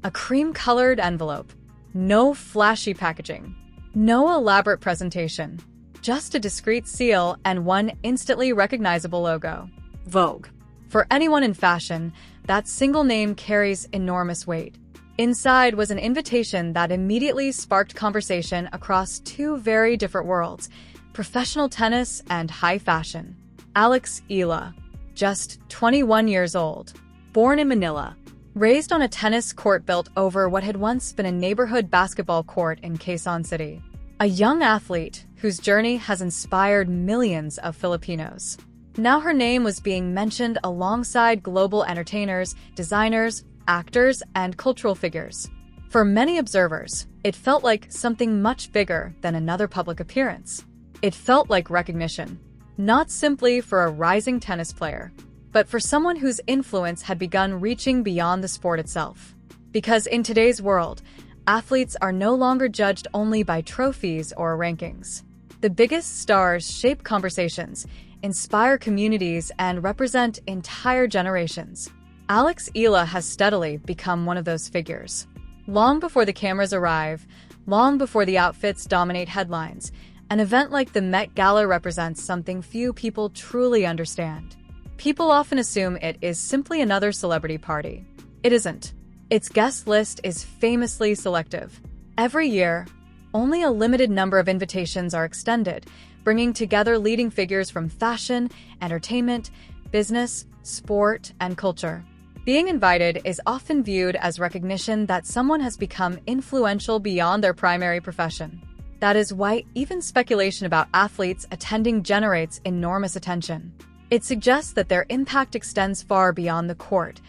A cream-colored envelope. No flashy packaging. No elaborate presentation. Just a discreet seal and one instantly recognizable logo. Vogue. For anyone in fashion, that single name carries enormous weight. Inside was an invitation that immediately sparked conversation across two very different worlds, professional tennis and high fashion. Alex Eala, just 21 years old, born in Manila, raised on a tennis court built over what had once been a neighborhood basketball court in Quezon City. A young athlete whose journey has inspired millions of Filipinos. Now her name was being mentioned alongside global entertainers, designers, actors, and cultural figures. For many observers, it felt like something much bigger than another public appearance. It felt like recognition, not simply for a rising tennis player, but for someone whose influence had begun reaching beyond the sport itself. Because in today's world, athletes are no longer judged only by trophies or rankings. The biggest stars shape conversations, inspire communities, and represent entire generations. Alex Eala has steadily become one of those figures. Long before the cameras arrive, long before the outfits dominate headlines, an event like the Met Gala represents something few people truly understand. People often assume it is simply another celebrity party. It isn't. Its guest list is famously selective. Every year, only a limited number of invitations are extended, bringing together leading figures from fashion, entertainment, business, sport, and culture. Being invited is often viewed as recognition that someone has become influential beyond their primary profession. That is why even speculation about athletes attending generates enormous attention. It suggests that their impact extends far beyond the court,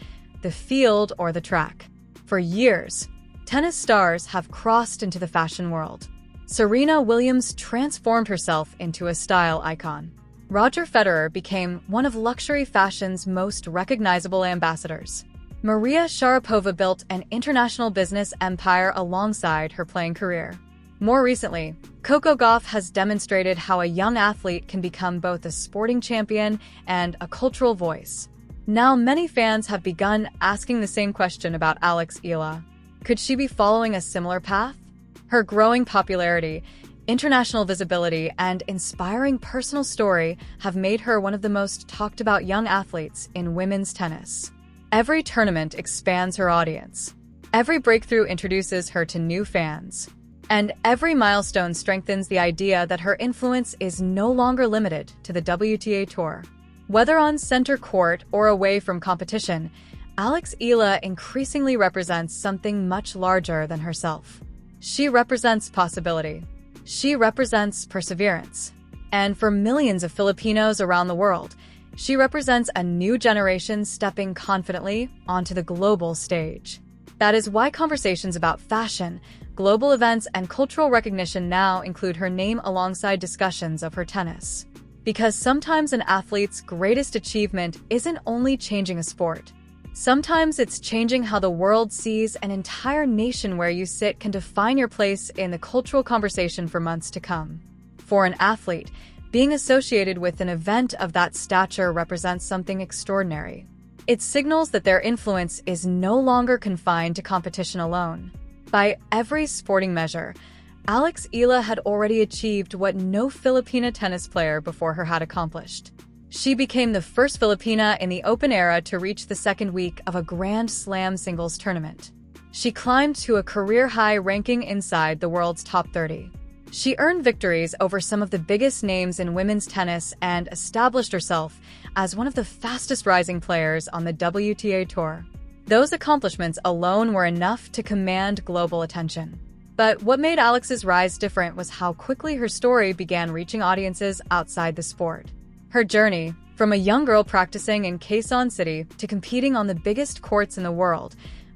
the field, or the track. For years, tennis stars have crossed into the fashion world. Serena Williams transformed herself into a style icon. Roger Federer became one of luxury fashion's most recognizable ambassadors. Maria Sharapova built an international business empire alongside her playing career. More recently, Coco Gauff has demonstrated how a young athlete can become both a sporting champion and a cultural voice. Now many fans have begun asking the same question about Alex Eala. Could she be following a similar path? Her growing popularity, international visibility, and inspiring personal story have made her one of the most talked about young athletes in women's tennis. Every tournament expands her audience. Every breakthrough introduces her to new fans. And every milestone strengthens the idea that her influence is no longer limited to the WTA Tour. Whether on center court or away from competition, Alex Eala increasingly represents something much larger than herself. She represents possibility. She represents perseverance. And for millions of Filipinos around the world, she represents a new generation stepping confidently onto the global stage. That is why conversations about fashion, global events, and cultural recognition now include her name alongside discussions of her tennis. Because sometimes an athlete's greatest achievement isn't only changing a sport. Sometimes it's changing how the world sees an entire nation. Where you sit can define your place in the cultural conversation for months to come. For an athlete, being associated with an event of that stature represents something extraordinary. It signals that their influence is no longer confined to competition alone. By every sporting measure, Alex Eala had already achieved what no Filipina tennis player before her had accomplished. She became the first Filipina in the Open era to reach the second week of a Grand Slam singles tournament. She climbed to a career-high ranking inside the world's top 30. She earned victories over some of the biggest names in women's tennis and established herself as one of the fastest rising players on the WTA Tour. Those accomplishments alone were enough to command global attention. But what made Alex's rise different was how quickly her story began reaching audiences outside the sport. Her journey, from a young girl practicing in Quezon City to competing on the biggest courts in the world,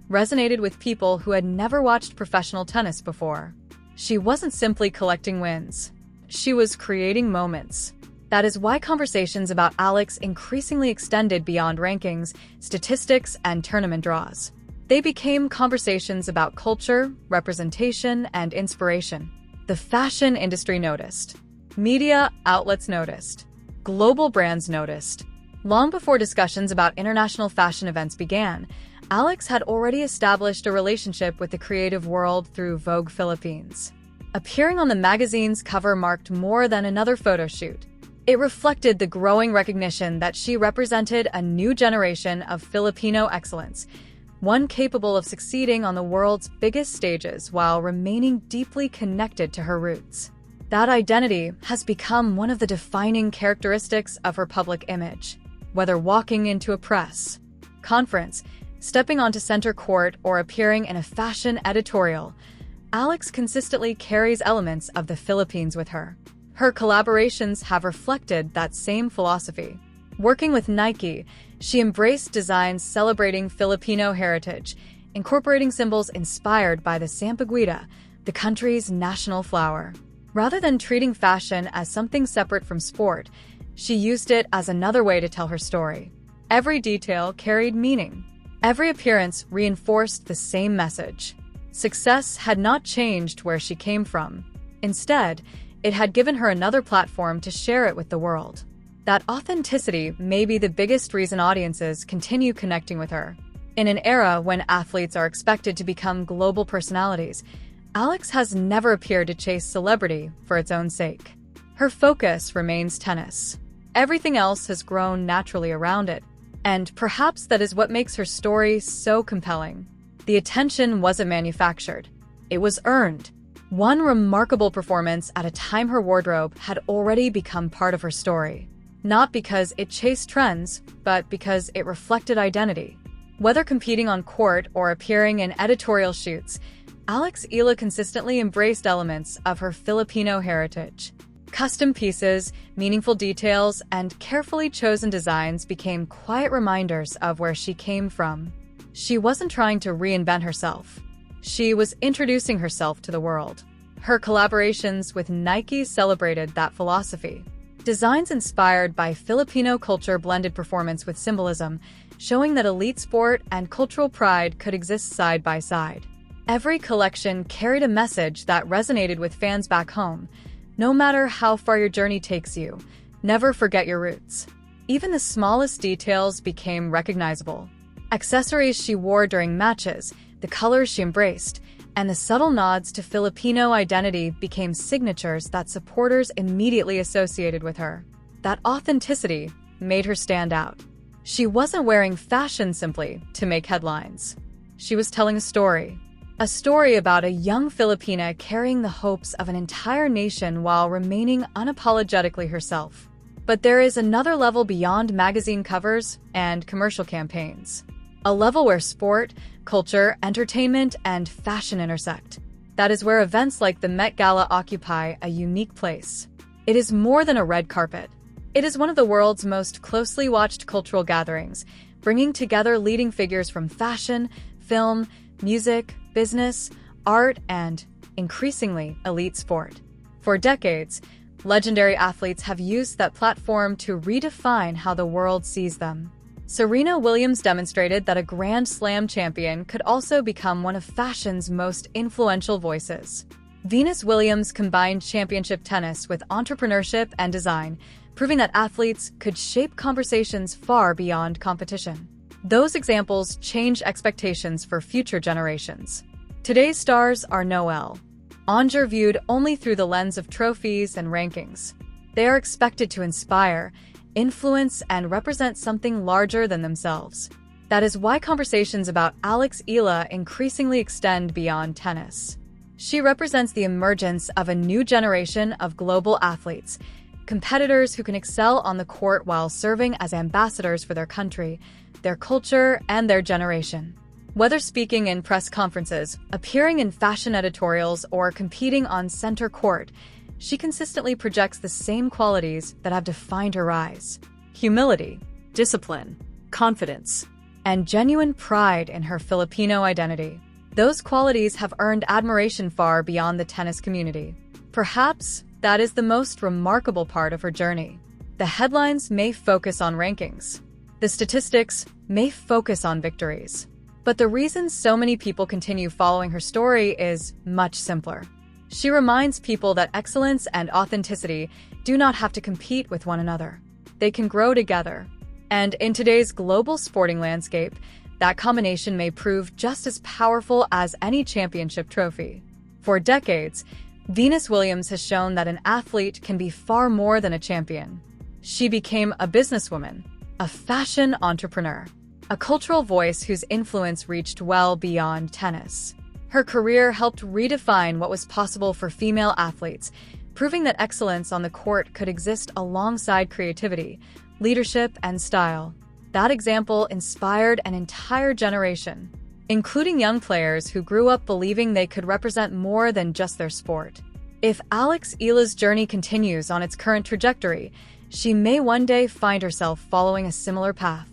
resonated with people who had never watched professional tennis before. She wasn't simply collecting wins. She was creating moments. That is why conversations about Alex increasingly extended beyond rankings, statistics, and tournament draws. They became conversations about culture, representation, and inspiration. The fashion industry noticed. Media outlets noticed. Global brands noticed. Long before discussions about international fashion events began, Alex had already established a relationship with the creative world through Vogue Philippines. Appearing on the magazine's cover marked more than another photo shoot. It reflected the growing recognition that she represented a new generation of Filipino excellence, one capable of succeeding on the world's biggest stages while remaining deeply connected to her roots. That identity has become one of the defining characteristics of her public image. Whether walking into a press conference, stepping onto center court, or appearing in a fashion editorial, Alex consistently carries elements of the Philippines with her. Her collaborations have reflected that same philosophy. Working with Nike, she embraced designs celebrating Filipino heritage, incorporating symbols inspired by the sampaguita, the country's national flower. Rather than treating fashion as something separate from sport, she used it as another way to tell her story. Every detail carried meaning. Every appearance reinforced the same message. Success had not changed where she came from. Instead, it had given her another platform to share it with the world. That authenticity may be the biggest reason audiences continue connecting with her. In an era when athletes are expected to become global personalities, Alex has never appeared to chase celebrity for its own sake. Her focus remains tennis. Everything else has grown naturally around it, and perhaps that is what makes her story so compelling. The attention wasn't manufactured. It was earned. One remarkable performance at a time her wardrobe had already become part of her story. Not because it chased trends, but because it reflected identity. Whether competing on court or appearing in editorial shoots, Alex Eala consistently embraced elements of her Filipino heritage. Custom pieces, meaningful details, and carefully chosen designs became quiet reminders of where she came from. She wasn't trying to reinvent herself. She was introducing herself to the world. Her collaborations with Nike celebrated that philosophy. Designs inspired by Filipino culture blended performance with symbolism, showing that elite sport and cultural pride could exist side by side. Every collection carried a message that resonated with fans back home. No matter how far your journey takes you, never forget your roots. Even the smallest details became recognizable. Accessories she wore during matches, the colors she embraced, and the subtle nods to Filipino identity became signatures that supporters immediately associated with her. That authenticity made her stand out. She wasn't wearing fashion simply to make headlines. She was telling a story. A story about a young Filipina carrying the hopes of an entire nation while remaining unapologetically herself. But there is another level beyond magazine covers and commercial campaigns. A level where sport, culture, entertainment, and fashion intersect. That is where events like the Met Gala occupy a unique place. It is more than a red carpet. It is one of the world's most closely watched cultural gatherings, bringing together leading figures from fashion, film, music, business, art, and, increasingly, elite sport. For decades, legendary athletes have used that platform to redefine how the world sees them. Serena Williams demonstrated that a Grand Slam champion could also become one of fashion's most influential voices. Venus Williams combined championship tennis with entrepreneurship and design, proving that athletes could shape conversations far beyond competition. Those examples change expectations for future generations. Today's stars are Noel. Onger viewed only through the lens of trophies and rankings. They are expected to inspire, influence, and represent something larger than themselves. That is why conversations about Alex Eala increasingly extend beyond tennis. She represents the emergence of a new generation of global athletes, competitors who can excel on the court while serving as ambassadors for their country, their culture, and their generation. Whether speaking in press conferences, appearing in fashion editorials, or competing on center court, she consistently projects the same qualities that have defined her rise: humility, discipline, confidence, and genuine pride in her Filipino identity. Those qualities have earned admiration far beyond the tennis community. Perhaps that is the most remarkable part of her journey. The headlines may focus on rankings. The statistics may focus on victories. But the reason so many people continue following her story is much simpler. She reminds people that excellence and authenticity do not have to compete with one another. They can grow together. And in today's global sporting landscape, that combination may prove just as powerful as any championship trophy. For decades, Venus Williams has shown that an athlete can be far more than a champion. She became a businesswoman, a fashion entrepreneur, a cultural voice whose influence reached well beyond tennis. Her career helped redefine what was possible for female athletes, proving that excellence on the court could exist alongside creativity, leadership, and style. That example inspired an entire generation, including young players who grew up believing they could represent more than just their sport. If Alex Eala's journey continues on its current trajectory, she may one day find herself following a similar path.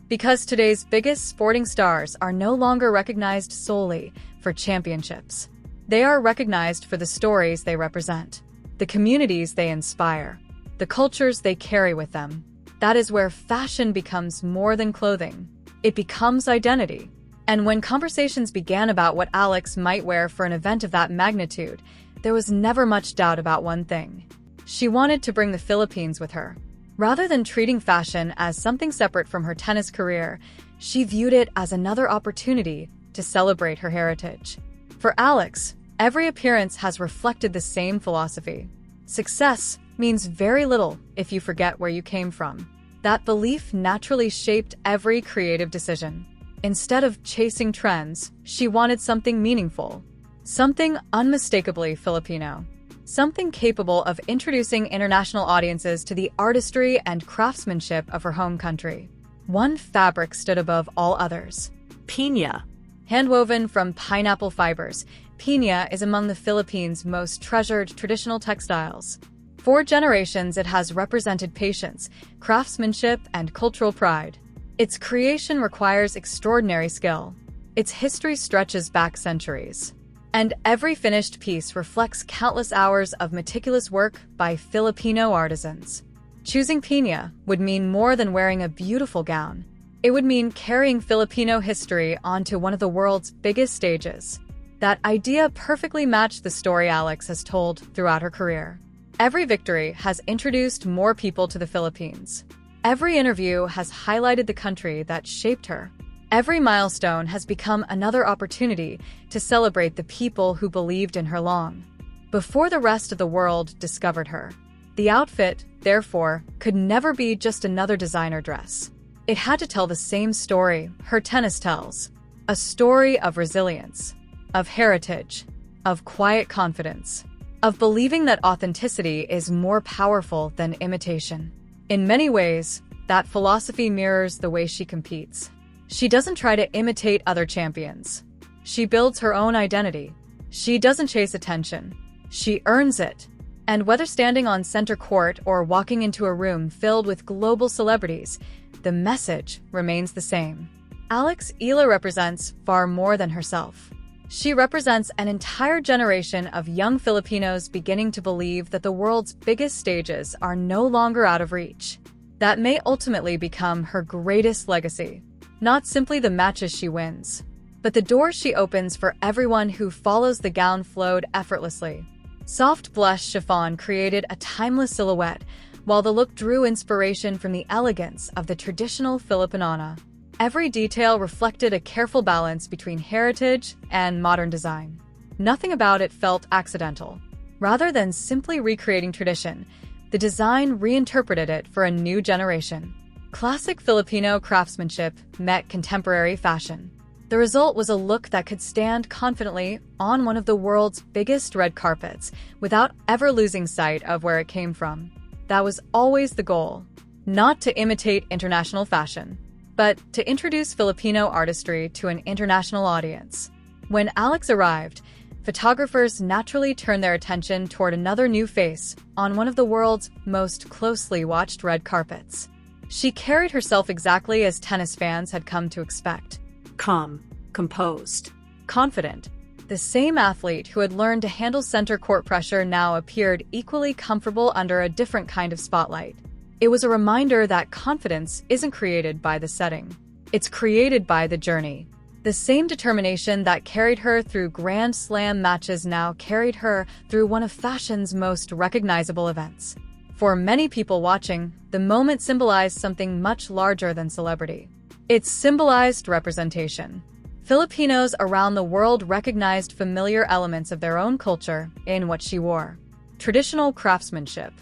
Because today's biggest sporting stars are no longer recognized solely for championships. They are recognized for the stories they represent, the communities they inspire, the cultures they carry with them. That is where fashion becomes more than clothing. It becomes identity. And when conversations began about what Alex might wear for an event of that magnitude, there was never much doubt about one thing. She wanted to bring the Philippines with her. Rather than treating fashion as something separate from her tennis career, she viewed it as another opportunity to celebrate her heritage. For Alex, every appearance has reflected the same philosophy. Success means very little if you forget where you came from. That belief naturally shaped every creative decision. Instead of chasing trends, she wanted something meaningful, something unmistakably Filipino, something capable of introducing international audiences to the artistry and craftsmanship of her home country. One fabric stood above all others: piña. Handwoven from pineapple fibers, piña is among the Philippines' most treasured traditional textiles. For generations, it has represented patience, craftsmanship, and cultural pride. Its creation requires extraordinary skill. Its history stretches back centuries. And every finished piece reflects countless hours of meticulous work by Filipino artisans. Choosing piña would mean more than wearing a beautiful gown. It would mean carrying Filipino history onto one of the world's biggest stages. That idea perfectly matched the story Alex has told throughout her career. Every victory has introduced more people to the Philippines. Every interview has highlighted the country that shaped her. Every milestone has become another opportunity to celebrate the people who believed in her long before the rest of the world discovered her. The outfit, therefore, could never be just another designer dress. It had to tell the same story her tennis tells, a story of resilience, of heritage, of quiet confidence, of believing that authenticity is more powerful than imitation. In many ways, that philosophy mirrors the way she competes. She doesn't try to imitate other champions. She builds her own identity. She doesn't chase attention. She earns it. And whether standing on center court or walking into a room filled with global celebrities, the message remains the same. Alex Eala represents far more than herself. She represents an entire generation of young Filipinos beginning to believe that the world's biggest stages are no longer out of reach. That may ultimately become her greatest legacy. Not simply the matches she wins, but the doors she opens for everyone who follows. The gown flowed effortlessly. Soft blush chiffon created a timeless silhouette, while the look drew inspiration from the elegance of the traditional Filipinana. Every detail reflected a careful balance between heritage and modern design. Nothing about it felt accidental. Rather than simply recreating tradition, the design reinterpreted it for a new generation. Classic Filipino craftsmanship met contemporary fashion. The result was a look that could stand confidently on one of the world's biggest red carpets without ever losing sight of where it came from. That was always the goal. Not to imitate international fashion, but to introduce Filipino artistry to an international audience. When Alex arrived, photographers naturally turned their attention toward another new face on one of the world's most closely watched red carpets. She carried herself exactly as tennis fans had come to expect. Calm, composed, confident. The same athlete who had learned to handle center court pressure now appeared equally comfortable under a different kind of spotlight. It was a reminder that confidence isn't created by the setting. It's created by the journey. The same determination that carried her through Grand Slam matches now carried her through one of fashion's most recognizable events. For many people watching, the moment symbolized something much larger than celebrity. It symbolized representation. Filipinos around the world recognized familiar elements of their own culture in what she wore. Traditional craftsmanship,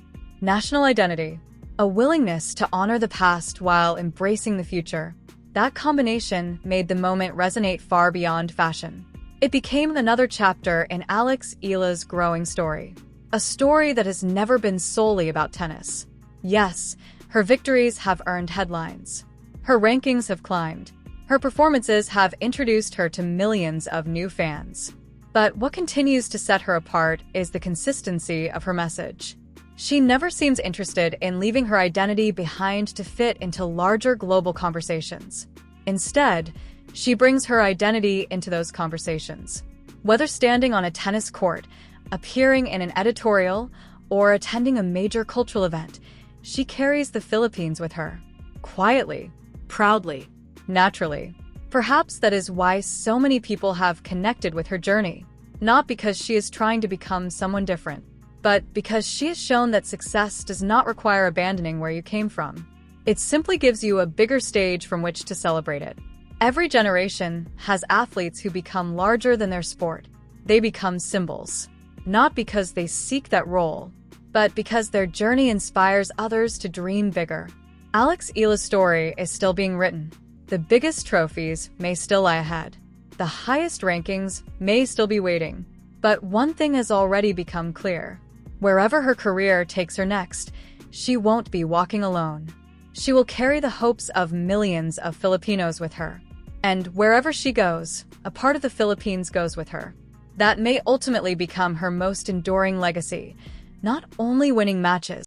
national identity, a willingness to honor the past while embracing the future. That combination made the moment resonate far beyond fashion. It became another chapter in Alex Eala's growing story. A story that has never been solely about tennis. Yes, her victories have earned headlines. Her rankings have climbed. Her performances have introduced her to millions of new fans. But what continues to set her apart is the consistency of her message. She never seems interested in leaving her identity behind to fit into larger global conversations. Instead, she brings her identity into those conversations. Whether standing on a tennis court, appearing in an editorial, or attending a major cultural event, she carries the Philippines with her. Quietly, proudly, naturally. Perhaps that is why so many people have connected with her journey. Not because she is trying to become someone different, but because she has shown that success does not require abandoning where you came from. It simply gives you a bigger stage from which to celebrate it. Every generation has athletes who become larger than their sport. They become symbols. Not because they seek that role, but because their journey inspires others to dream bigger. Alex Eala's story is still being written. The biggest trophies may still lie ahead. The highest rankings may still be waiting. But one thing has already become clear. Wherever her career takes her next, she won't be walking alone. She will carry the hopes of millions of Filipinos with her. And wherever she goes, a part of the Philippines goes with her. That may ultimately become her most enduring legacy, not only winning matches,